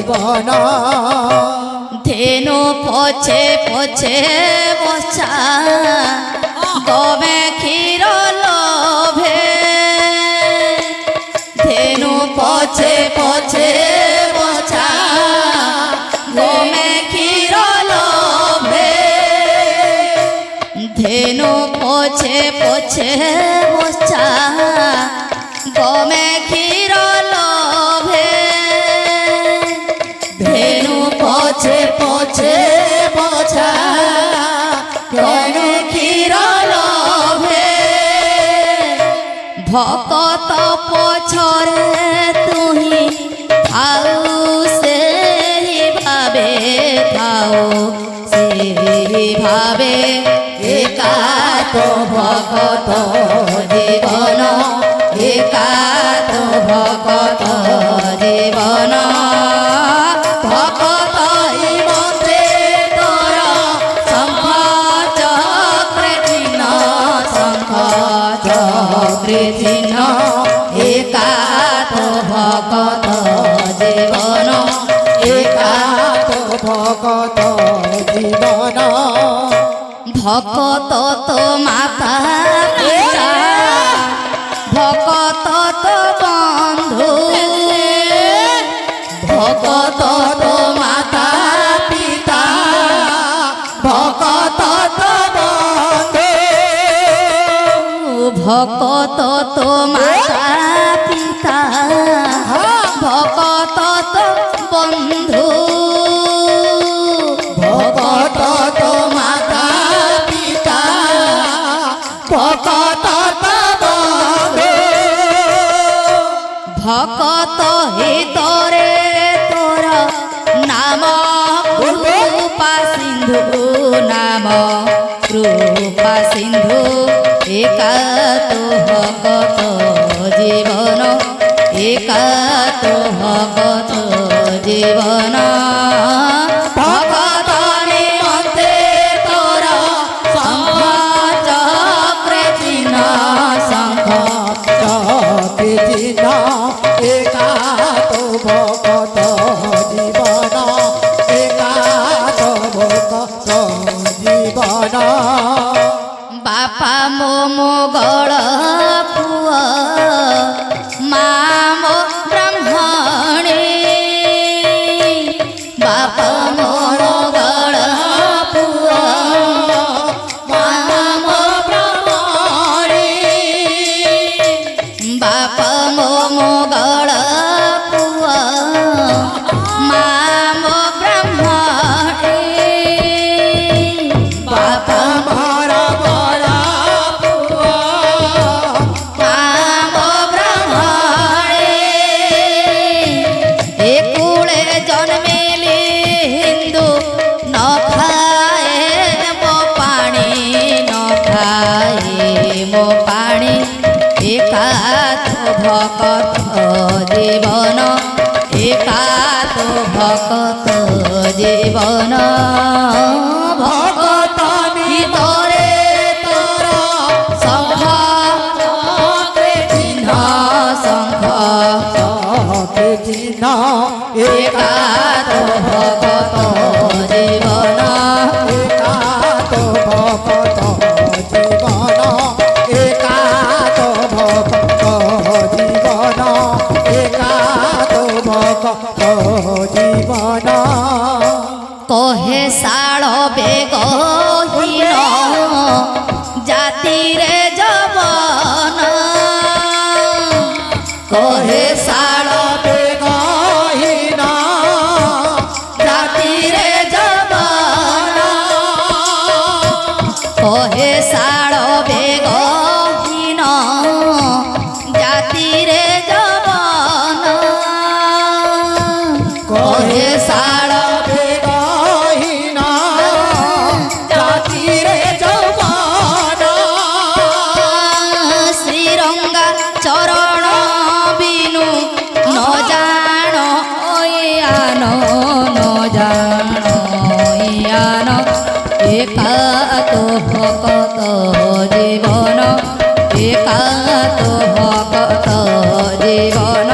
জীবন ধেনু পছে পছে বসা গবে ক্ষীর লোভে ধেনু পছে পছে বসা গবে ক্ষীর লোভে ধেনু পছে পছে বসা গমে ক্ষীর লোভে ধেনু পছে পছে বছা গমে ক্ষীর লোভে ভকত পছরে তুহি থাও সেই ভাবে থাও সেই ভাবে একাত ভকত জীবন একাত ভকত জীবন ভকত মতে তোর শঙ্খ চক্রে চিহ্ন শঙ্খ চক্রে চিহ্ন একাত ভকত জীবন একাত ভকত জীবন ভকত তো মাতা পিতা ভকত তো বন্ধু ভকত তো মাতা পিতা ভকত তো বন্ধু ভকত তো মাতা পিতা ভকত তো বন্ধু ভকত তো মাতা পিতা ভকত তো বন্ধু ভকত হিতরে তোর নাম কৃপা সিন্ধু নাম কৃপা সিন্ধু একাত ভকত জীবন একাত ভকত জীবন ভকত নিমন্তে তোর শঙ্খ চক্রে চিহ্ন শঙ্খ চক্রে চিহ্ন একাত ভকত জীবন একাত ভকত জীবন বাপা মো মোগল পুଅ মা মো ব্রাহ্ମণী বাপା মো ମୋଗଳ ପୁଅ ମା ମୋ ବ୍ରାହ୍ମଣୀ ବାପା ମୋ ମୋଗଳ ପୁଅ ମା ମୋ ବ୍ରାହ୍ମଣୀ ବାପା ମୋର ବଡ଼ ପୁଅ ମା ମୋ ବ୍ରାହ୍ମଣୀ ଏ କୂଳେ ଜନ୍ମିଲି ହିନ୍ଦୁ ନ ଖାଏ ମୋ ପାଣି ନ ଖାଏ ମୋ ପାଣି ଏକାତ ଭକତ জীবন একাত ভকত জীবন ভকত ভিতরে তোর শঙ্খ চক্রে চিহ্ন শঙ্খ চক্রে চিহ্ন একাত ভকত জীবন একাত ভকত জীবন একাত ভকত জীবন একাত ভকত জীবন কহে শাল বেগহীন জাতিরে যবন কহে শাল বেগহীন জাতিরে যবন কহে শাল বেগহীন জাতিরে যবন কহে শাল বেগহীন জাতিরে যৌবন শ্রীরঙ্গা চরণ বিনু ন জাণ ইয়ান ন জাণ ইয়ান একাত ভকত জীবন একাত ভকত জীবন